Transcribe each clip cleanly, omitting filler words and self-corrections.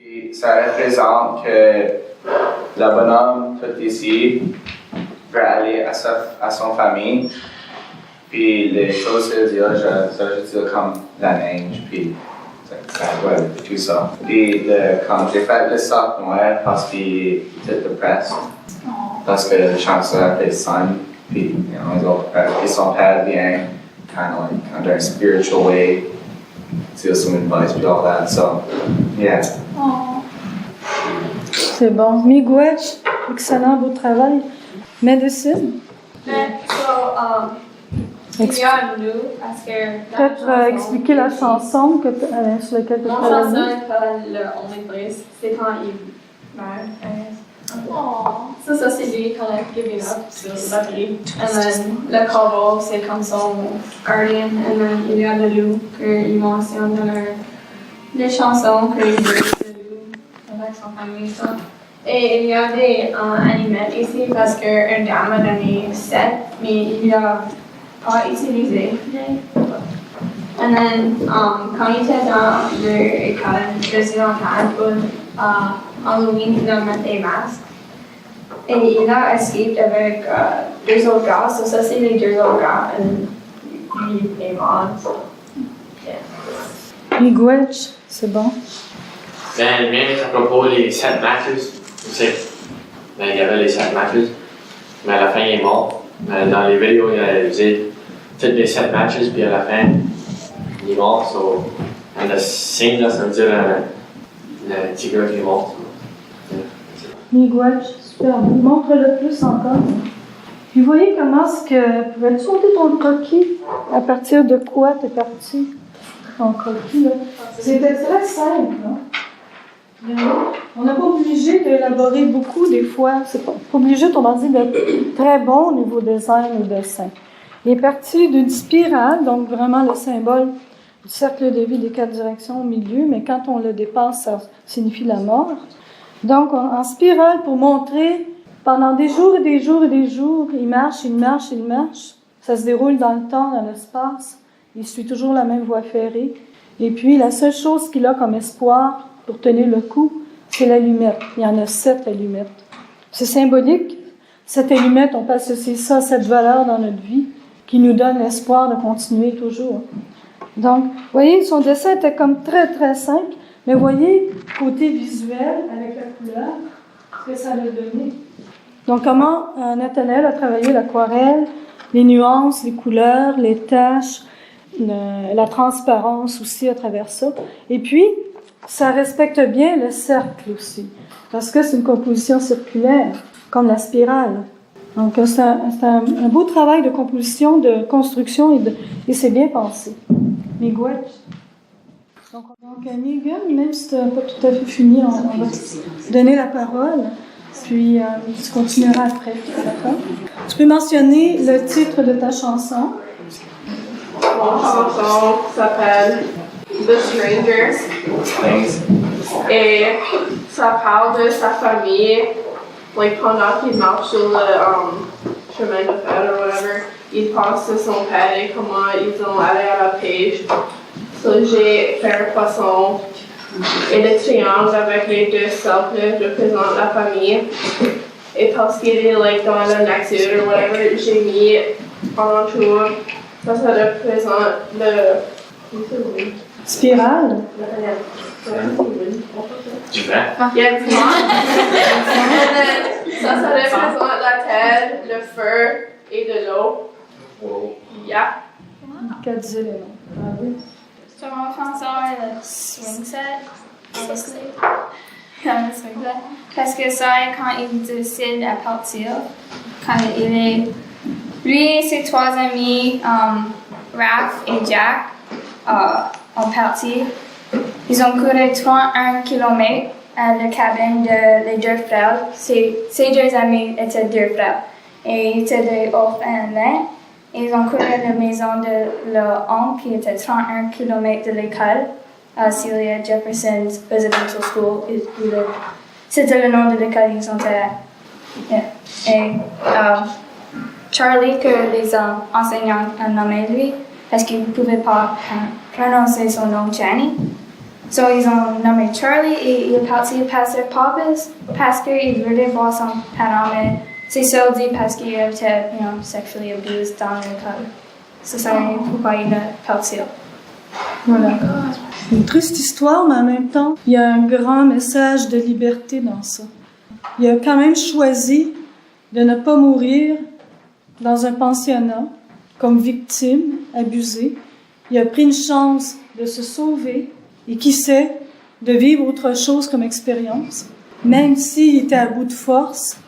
Et ça représente que le bonhomme tout ici veut aller à son famille. Puis les choses se disent, ça veut dire comme la neige, puis ça doit tout ça. Puis quand j'ai fait le sac noir parce qu'il était depressé, parce que le chanceur appelait Son, puis et son père vient kind of like under a spiritual way, to some advice, puis all that, so yeah. C'est bon. Miguel, excellent, beau travail. Médecine? Il y a nous, parce que... Peut-être expliquer la chanson sur laquelle tu as travaillé. La chanson s'appelle le Only Place. C'est quand il meurt. Ça c'est lui quand il a given up sur la batterie. And then le corbeau, c'est comme son guardian. And then il y a le loup qu'il mentionne dans les chansons qu'il veut le loup avec son famille. Ça. Et il y a des animaux ici parce qu'une dame a donné 7, mais il a pas utilisé. And then, quand il était dans l'école résidentielle pour Halloween, il a mis des masques. Et il a escapé avec 2 autres gars. So ça, c'est les 2 autres gars. Et lui, il est mort. Miguel, c'est bon. Ben, même à propos des 7 matchs, tu sais, ben, il y avait les 7 matchs, mais à la fin, il est mort. Dans les vidéos, il a usé tous les 7 matchs, puis à la fin, il est mort. So, le signe, là, ça veut dire le tigre qui est mort. Miguel, super. Montre-le plus encore. Puis, voyez comment est-ce que... Pouvais-tu monter ton croquis? À partir de quoi t'es parti? Ton croquis, là. C'était très simple, hein? On n'est pas obligé d'élaborer beaucoup des fois. C'est pas obligé, on dit, d'être très bon au niveau design ou dessin. Il est parti d'une spirale, donc vraiment le symbole du cercle de vie des 4 directions au milieu, mais quand on le dépasse, ça signifie la mort. Donc, en spirale, pour montrer, pendant des jours et des jours et des jours, il marche, il marche, il marche. Ça se déroule dans le temps, dans l'espace. Il suit toujours la même voie ferrée. Et puis, la seule chose qu'il a comme espoir pour tenir le coup, c'est l'allumette. Il y en a 7 allumettes. C'est symbolique. 7 allumettes, on peut associer ça à cette valeur dans notre vie qui nous donne l'espoir de continuer toujours. Donc, vous voyez, son dessin était comme très, très simple, mais voyez, côté visuel, avec la couleur, ce que ça a donné. Donc, comment Nathanaël a travaillé l'aquarelle, les nuances, les couleurs, les taches, la transparence aussi à travers ça. Et puis, ça respecte bien le cercle aussi, parce que c'est une composition circulaire, comme la spirale. Donc, c'est un beau travail de composition, de construction, et c'est bien pensé. Miguel. Donc Miguel, même si tu n'as pas tout à fait fini, on va te donner la parole, puis tu continueras après. D'accord? Tu peux mentionner le titre de ta chanson. Mon chanson s'appelle The Stranger. Et ça parle de sa famille. Like, pendant qu'il marche sur le chemin de fer ou whatever, il pense à son père et comment ils ont allé à la pêche. So, j'ai fait un poisson et le triangle avec les 2 cercles représentent la famille. Et parce qu'il est like, dans la nature ou whatever, j'ai mis en entour. Ça représente le... Spirale. Du vent. Il y a du vent. Ça représente la terre, le feu et de l'eau. Wow. Yeah. 4 éléments. So mon chanson est le swing set, obviously. Le swing set. Parce que ça, quand il décide à partir, quand il est... Lui et ses 3 amis, Raph et Jack, ont parti. Ils ont couru 31 km à la cabine de les 2 frères. Ces 2 amis étaient 2 frères. Et ils étaient des orphelins. Ils ont couru à la maison de leur oncle qui était 31 km de l'école, à Celia Jefferson's Residential School. C'était le nom de l'école ils étaient. Et Charlie, que les enseignants ont nommé lui, parce qu'ils ne pouvaient pas prononcer son nom Jenny. So, ils ont nommé Charlie et il est parti passer Papas parce qu'il voulait voir son parent, mais c'est ça dit parce qu'il était sexually abused dans l'école. C'est ça pourquoi il est parti. Voilà. C'est une triste histoire, mais en même temps, il y a un grand message de liberté dans ça. Il a quand même choisi de ne pas mourir dans un pensionnat comme victime, abusée. Il a pris une chance de se sauver et qui sait, de vivre autre chose comme expérience, même s'il était à bout de force,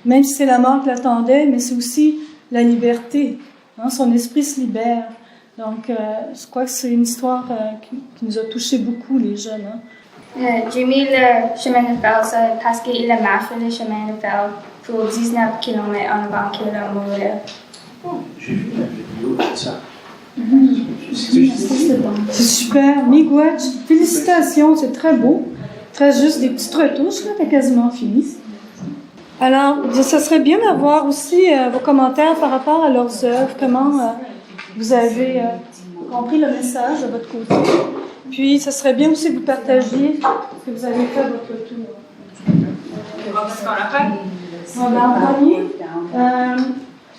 même si c'est la mort qui l'attendait, mais c'est aussi la liberté. Hein, son esprit se libère. Donc, je crois que c'est une histoire qui nous a touché beaucoup, les jeunes. Hein. J'ai mis le chemin de fer parce qu'il a mal fait le chemin de fer pour 19 km en avant qu'il a mourir. J'ai vu la vidéo de ça. C'est super. Miigwech, félicitations, c'est très beau. Il reste juste des petites retouches, là, t'as quasiment fini. Alors, ça serait bien d'avoir aussi vos commentaires par rapport à leurs œuvres, comment vous avez compris le message de votre côté. Puis, ça serait bien aussi que vous partagiez ce que vous avez fait à votre tour. On va en premier.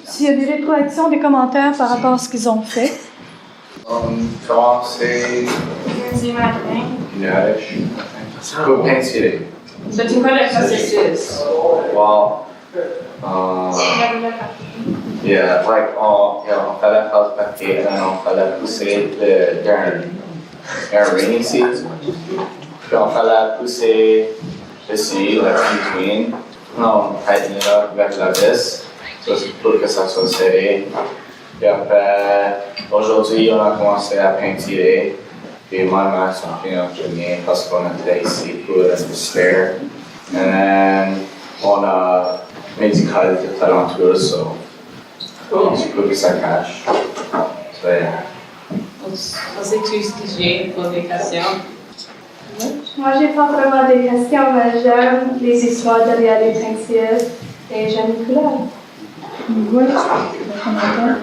S'il y a des rétroactions, des commentaires par rapport à ce qu'ils ont fait. Commencer. Coupe inspiré. C'est quoi le processus? Well, yeah, like on fait la phase papier, et on fait la poussée d'un rainy season. Puis on fait la poussée dessus, like between. On tighten it up avec la vis, pour que ça soit serré. Puis après, aujourd'hui, on a commencé à peinturer. Puis moi, ma sont finis en premier parce qu'on était ici pour un spare. Et then, on a médical tout alentour, so du coup, ça cache. So, yeah. On sait tout ce que j'ai pour des questions. Moi, j'ai pas vraiment des questions, mais j'aime les histoires derrière les peintures et j'aime les couleurs. Miigwech, un commentaire.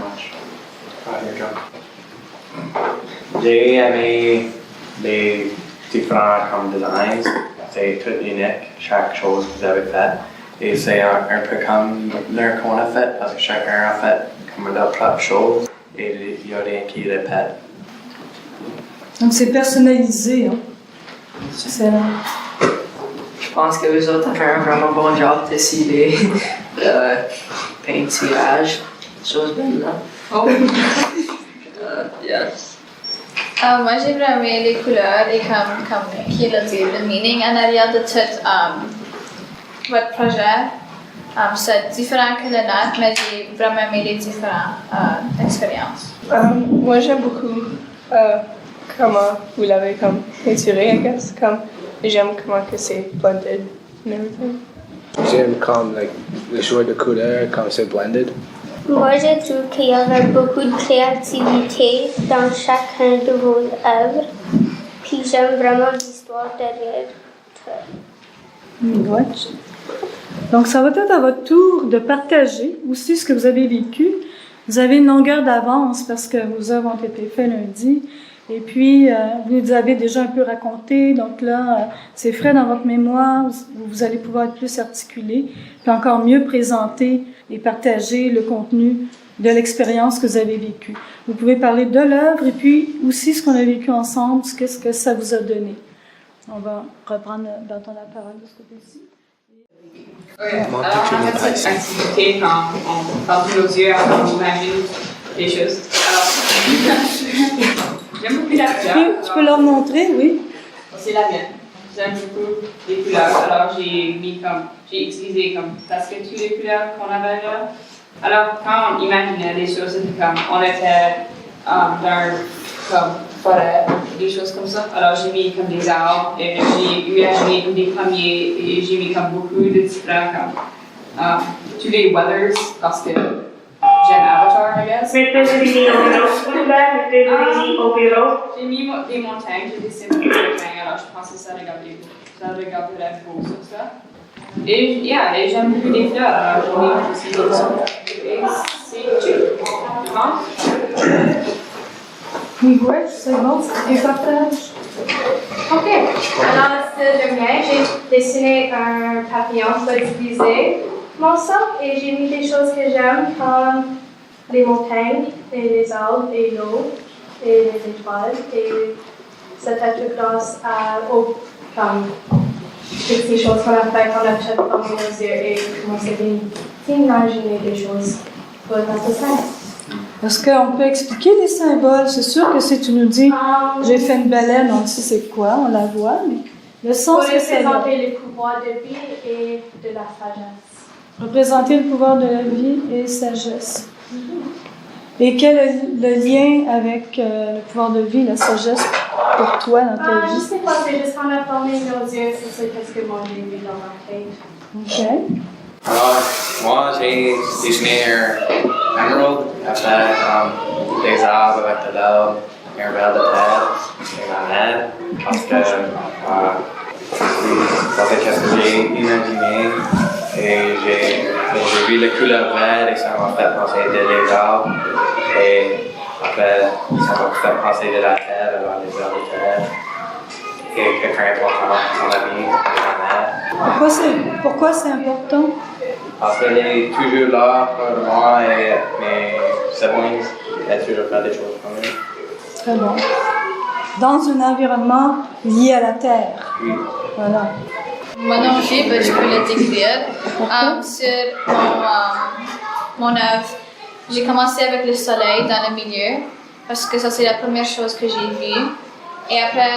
J'ai aimé les différents comme designs, c'est tout unique, chaque chose que vous avez fait. Et c'est un peu comme l'un qu'on a fait, parce que chacun a fait comme leur propre chose et il n'y a rien qui répète. Donc, c'est personnalisé. Hein. C'est Je pense que vous autres ont fait un vraiment bon job de le peinturage. Chose belle là. Oh! Yes. Moi, j'ai vraiment aimé les couleurs et comme qui a dit, le meaning en arrière de tout votre projet. C'est différent que le nôtre, mais j'ai vraiment aimé les différentes expériences. Moi, j'aime beaucoup comment vous l'avez peinturé, I guess. J'aime comment que c'est blended and everything. J'aime comme le choix de couleurs, comme c'est blended. Moi, je trouve qu'il y avait beaucoup de créativité dans chacun de vos œuvres. Puis j'aime vraiment l'histoire derrière tout. Miigwech. Donc, ça va être à votre tour de partager aussi ce que vous avez vécu. Vous avez une longueur d'avance parce que vos œuvres ont été faites lundi. Et puis, vous nous avez déjà un peu raconté. Donc là, c'est frais dans votre mémoire. Vous allez pouvoir être plus articulé, puis encore mieux présenter et partager le contenu de l'expérience que vous avez vécue. Vous pouvez parler de l'œuvre et puis aussi ce qu'on a vécu ensemble, qu'est-ce que ça vous a donné. On va reprendre la parole de ce côté-ci. Alors, on a fait cette activité quand on ferme nos yeux, on imagine des choses. Alors, j'aime beaucoup la couleur. Tu peux leur montrer, oui. C'est la mienne. J'aime beaucoup les couleurs. Alors, j'ai utilisé presque toutes les couleurs qu'on avait là. Alors, quand on imaginait des choses, c'était comme, on était dans forêt, des choses comme ça. Alors, j'ai mis comme des arbres et j'ai imaginé des pommiers et j'ai mis comme beaucoup de différents, tous les weathers parce que j'aime Avatar, I guess. J'ai mis des montagnes, j'ai dessiné des montagnes, alors je pensais que ça regarderait beau sur ça. Et j'aime beaucoup les fleurs, alors j'en ai aussi des fleurs. Et c'est tout. Miigwech, c'est bon. Et partage. Ok, alors le style de mien, j'ai dessiné un papillon stabilisé mon sac et j'ai mis des choses que j'aime comme les montagnes et les arbres et l'eau et les étoiles et c'était grâce aux petites choses qu'on a fait quand on a fait dans nos yeux et commencé à imaginer des choses pour notre dessin. Est-ce qu'on peut expliquer les symboles? C'est sûr que si tu nous dis j'ai fait une baleine, on sait c'est quoi, on la voit, mais le sens Pour que ça représenter le pouvoir de vie et de la sagesse. représenter le pouvoir de la vie et sagesse. Et quel est le lien avec le pouvoir de vie, la sagesse pour toi dans ta Je vie? sais pas, c'est juste qu'on a formé nos yeux, c'est ce que moi j'ai vu dans ma tête. OK. Alors, moi, j'ai dessiné un émeraude avec des arbres avec de l'eau, un verre de terre et la mer, parce que c'est ce que j'ai imaginé et j'ai vu la couleur verte et ça m'a fait penser des arbres et après ça m'a fait penser de la terre, alors les vers de terre et c'est très important dans la vie de la mer. Pourquoi c'est important? Parce qu'elle est toujours là pour moi et mes siblings, elle toujours fait des choses pour nous. Très bon. Dans un environnement lié à la terre. Oui. Voilà. Mon objet, je peux le décrire. Sur mon œuvre, j'ai commencé avec le soleil dans le milieu, parce que ça c'est la première chose que j'ai vue. Et après,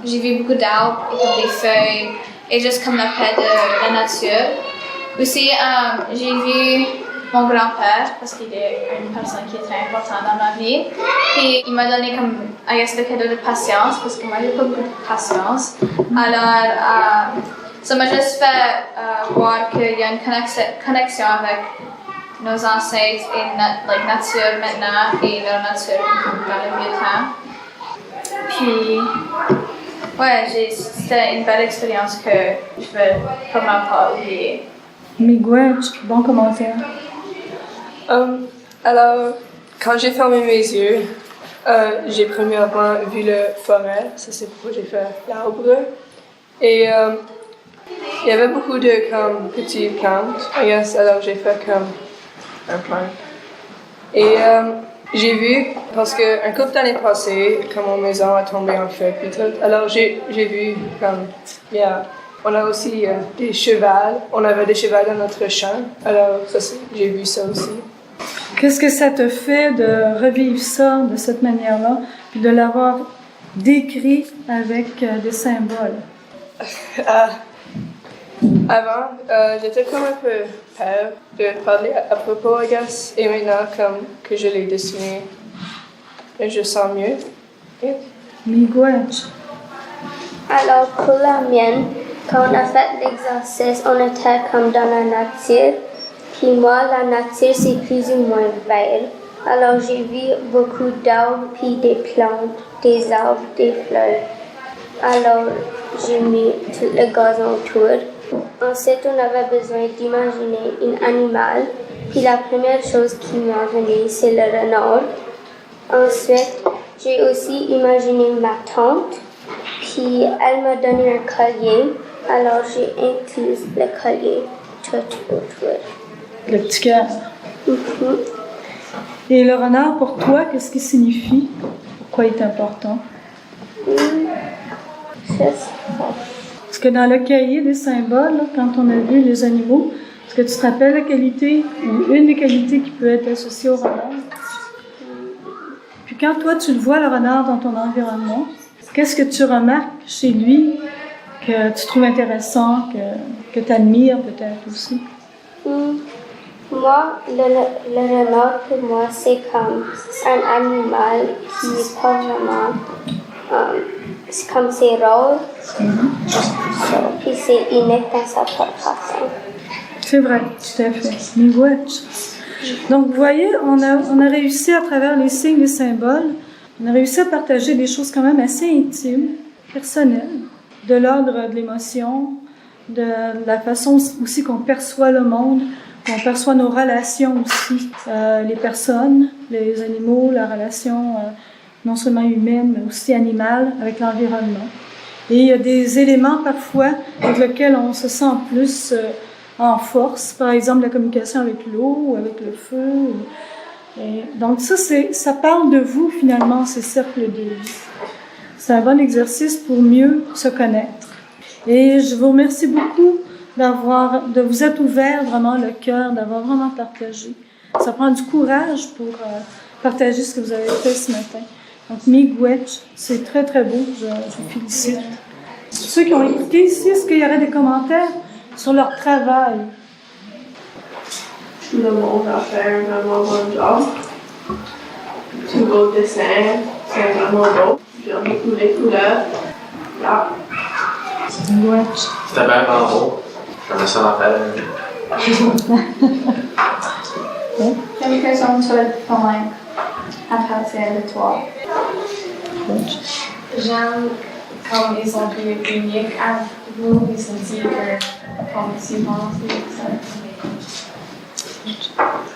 j'ai vu beaucoup d'arbres et comme des feuilles, et juste comme la paix de la nature. Aussi, j'ai vu mon grand-père, parce qu'il est une personne qui est très importante dans ma vie. Puis il m'a donné comme, le cadeau de patience, parce que moi j'ai pas beaucoup de patience. Alors, ça m'a juste fait voir qu'il y a une connexion avec nos ancêtres et notre nature maintenant et leur nature dans le vieux temps. Puis, ouais, c'était une belle expérience que je veux vraiment pas oublier. Miguel, bon commentaire. Alors, quand j'ai fermé mes yeux, j'ai premièrement vu la forêt, ça c'est pourquoi j'ai fait l'arbre. Et il y avait beaucoup de petites plantes, alors j'ai fait comme un plan. Et j'ai vu, parce qu'un couple d'années passées, quand mon maison a tombé en feu, puis tout, alors j'ai vu on a aussi des chevals, on avait des chevals dans notre champ, alors j'ai vu ça aussi. Qu'est-ce que ça te fait de revivre ça de cette manière-là, puis de l'avoir décrit avec des symboles? Avant, j'étais comme un peu peur de parler à propos, I guess, et maintenant, comme que je l'ai dessiné, je sens mieux. Miguel. Alors, pour la mienne, quand on a fait l'exercice, on était comme dans la nature. Puis moi, la nature, c'est plus ou moins vert. Alors, j'ai vu beaucoup d'arbres, puis des plantes, des arbres, des fleurs. Alors, j'ai mis tout le gazon autour. Ensuite, on avait besoin d'imaginer un animal. Puis la première chose qui m'est venue, c'est le renard. Ensuite, j'ai aussi imaginé ma tante. Puis elle m'a donné un collier. Alors, j'ai inclus le collier tout autour. Le petit cœur. Et le renard, pour toi, qu'est-ce qu'il signifie? Pourquoi il est important? Parce que dans le cahier des symboles, là, quand on a vu les animaux, est-ce que tu te rappelles la qualité ou une des qualités qui peut être associée au renard? Puis quand toi, tu le vois, le renard, dans ton environnement, qu'est-ce que tu remarques chez lui que tu trouves intéressant, que tu admires peut-être aussi? Moi, le renard, pour moi, c'est comme un animal qui est pas vraiment... c'est comme c'est rôle. Puis c'est unique dans sa propre façon. C'est vrai, tout à fait. Miigwech. Donc, vous voyez, on a réussi à travers les signes, les symboles, on a réussi à partager des choses quand même assez intimes, personnelles, de l'ordre de l'émotion, de la façon aussi qu'on perçoit le monde, qu'on perçoit nos relations aussi, les personnes, les animaux, la relation non seulement humaine, mais aussi animale, avec l'environnement. Et il y a des éléments parfois avec lesquels on se sent plus en force, par exemple la communication avec l'eau ou avec le feu. Et donc ça parle de vous finalement, ces cercles de vie. C'est un bon exercice pour mieux se connaître. Et je vous remercie beaucoup de vous être ouvert vraiment le cœur, d'avoir vraiment partagé. Ça prend du courage pour partager ce que vous avez fait ce matin. Donc, miigwech, c'est très, très beau. Je vous félicite. Ceux qui ont écouté ici, est-ce qu'il y aurait des commentaires sur leur travail? Le monde a fait un vraiment bon job. Tous vos dessins, c'est vraiment beau. J'aime beaucoup les couleurs. Là. Miigwech. C'était vraiment beau. J'aimerais ça en faire. J'ai une question sur à partir de toi. J'aime comme ils sont plus uniques à vous, ils sont dit que comme si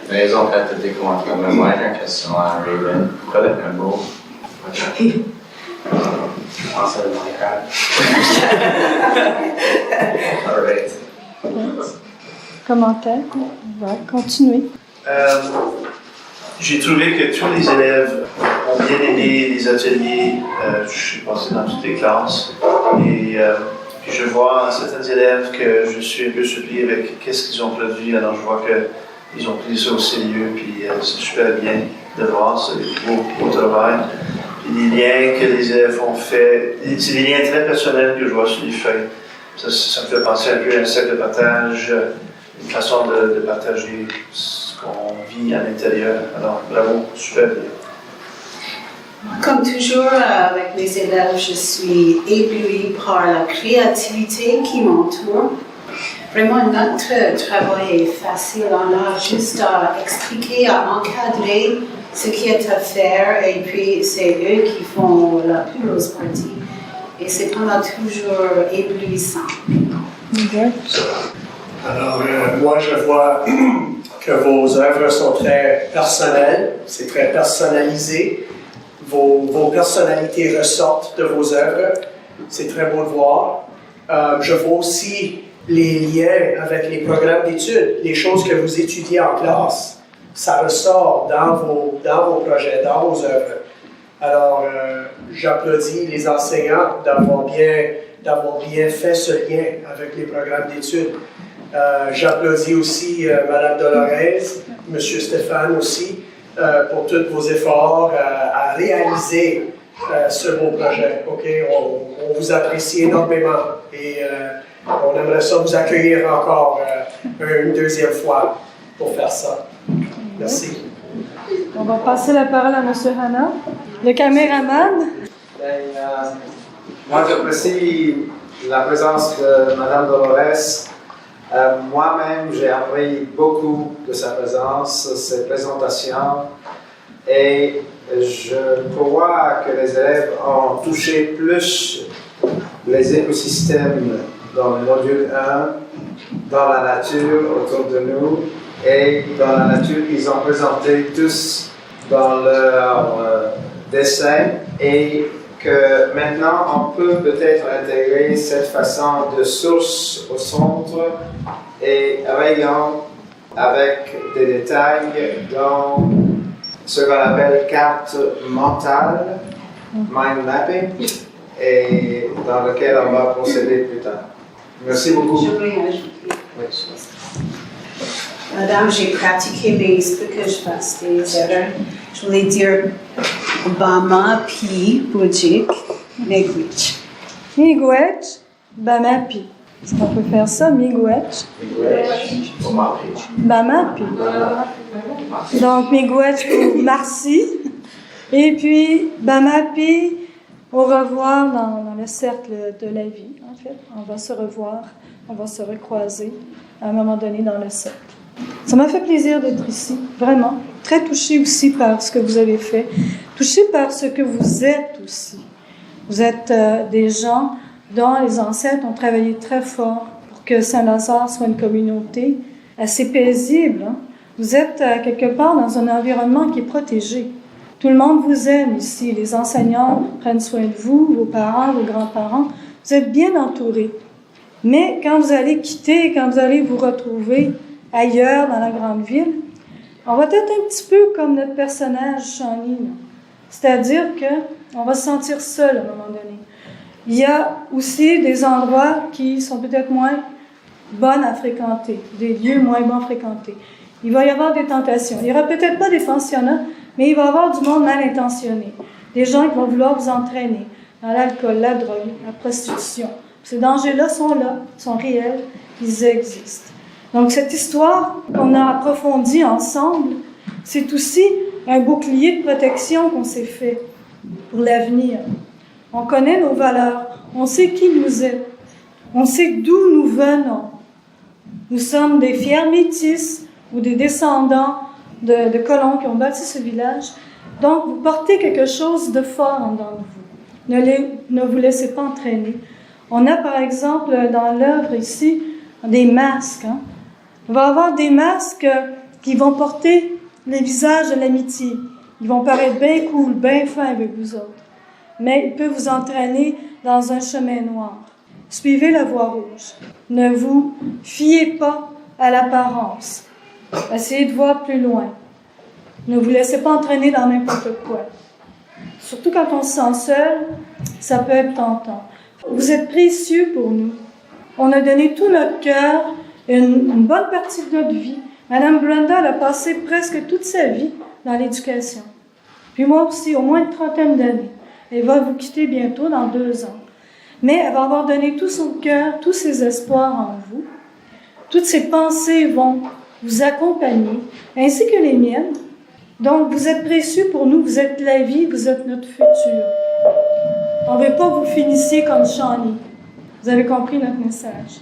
Mais ils ont fait des commentaires. Mais moi, j'ai une question à Raven. Pourquoi le mot? Je pense à Minecraft. All right. Commentaire? On va continuer. J'ai trouvé que tous les élèves ont bien aimé les ateliers. Je suis passé dans toutes les classes. Et puis je vois certains élèves que je suis un peu surpris avec qu'est-ce qu'ils ont produit. Alors je vois qu'ils ont pris ça au sérieux. Puis c'est super bien de voir ce beau travail. Puis les liens que les élèves ont fait, c'est des liens très personnels que je vois sur les feuilles. Ça me fait penser un peu à un cercle de partage, une façon de partager ce qu'on vit à l'intérieur. Alors, bravo, super bien. Comme toujours avec les élèves, je suis éblouie par la créativité qui m'entoure. Vraiment, notre travail est facile. On a juste à expliquer, à encadrer ce qui est à faire, et puis c'est eux qui font la plus grosse partie. Et c'est vraiment toujours éblouissant. Alors, moi, je vois que vos œuvres sont très personnelles, c'est très personnalisé. Vos personnalités ressortent de vos œuvres. C'est très beau de voir. Je vois aussi les liens avec les programmes d'études, les choses que vous étudiez en classe. Ça ressort dans vos projets, dans vos œuvres. Alors, j'applaudis les enseignants d'avoir bien fait ce lien avec les programmes d'études. J'applaudis aussi Mme Dolores, M. Stéphane aussi, pour tous vos efforts à réaliser ce beau projet. Okay? On vous apprécie énormément et on aimerait ça vous accueillir encore une deuxième fois pour faire ça. Merci. On va passer la parole à M. Hanna, le caméraman. Moi, j'apprécie la présence de Mme Dolores. Moi-même, j'ai appris beaucoup de sa présence, ses présentations, et je crois que les élèves ont touché plus les écosystèmes dans le module 1, dans la nature autour de nous, et dans la nature qu'ils ont présenté tous dans leur dessin, et que maintenant on peut peut-être intégrer cette façon de source au centre et rayon avec des détails dans ce qu'on appelle carte mentale, mind mapping, et dans lequel on va procéder plus tard. Merci beaucoup. Je voulais ajouter quelque chose. Madame, j'ai pratiqué, mais il se peut que je fasse des erreurs. Je voulais dire Bama Pi Bujik Miigwech. Miigwech, Bama Pi. Est-ce qu'on peut faire ça, Miigwech? Bama Pi. Donc, Miigwech pour merci. Et puis, Bama Pi, au revoir dans le cercle de la vie, en fait. On va se revoir, on va se recroiser à un moment donné dans le cercle. Ça m'a fait plaisir d'être ici, vraiment. Très touchée aussi par ce que vous avez fait. Touchée par ce que vous êtes aussi. Vous êtes des gens dont les ancêtres ont travaillé très fort pour que Saint-Lazare soit une communauté assez paisible. Hein? Vous êtes quelque part dans un environnement qui est protégé. Tout le monde vous aime ici. Les enseignants prennent soin de vous, vos parents, vos grands-parents. Vous êtes bien entourés. Mais quand vous allez quitter, quand vous allez vous retrouver ailleurs dans la grande ville, on va être un petit peu comme notre personnage Shawnee. C'est-à-dire qu'on va se sentir seul à un moment donné. Il y a aussi des endroits qui sont peut-être moins bons à fréquenter, des lieux moins bons fréquentés. Il va y avoir des tentations. Il n'y aura peut-être pas des pensionnats, mais il va y avoir du monde mal intentionné. Des gens qui vont vouloir vous entraîner dans l'alcool, la drogue, la prostitution. Ces dangers-là, sont réels, ils existent. Donc cette histoire qu'on a approfondie ensemble, c'est aussi un bouclier de protection qu'on s'est fait pour l'avenir. On connaît nos valeurs, on sait qui nous êtes, on sait d'où nous venons. Nous sommes des fiers métis ou des descendants de colons qui ont bâti ce village. Donc, vous portez quelque chose de fort en dedans de vous. Ne vous laissez pas entraîner. On a, par exemple, dans l'œuvre ici, des masques. Il va y avoir des masques qui vont porter les visages de l'amitié. Ils vont paraître bien cool, bien fins avec vous autres. Mais ils peuvent vous entraîner dans un chemin noir. Suivez la voie rouge. Ne vous fiez pas à l'apparence. Essayez de voir plus loin. Ne vous laissez pas entraîner dans n'importe quoi. Surtout quand on se sent seul, ça peut être tentant. Vous êtes précieux pour nous. On a donné tout notre cœur, une bonne partie de notre vie. Madame Brenda, elle a passé presque toute sa vie dans l'éducation. Puis moi aussi, au moins une trentaine d'années. Elle va vous quitter bientôt, dans 2 ans. Mais elle va avoir donné tout son cœur, tous ses espoirs en vous. Toutes ses pensées vont vous accompagner, ainsi que les miennes. Donc, vous êtes précieux pour nous, vous êtes la vie, vous êtes notre futur. On ne veut pas que vous finissiez comme Shawnee. Vous avez compris notre message.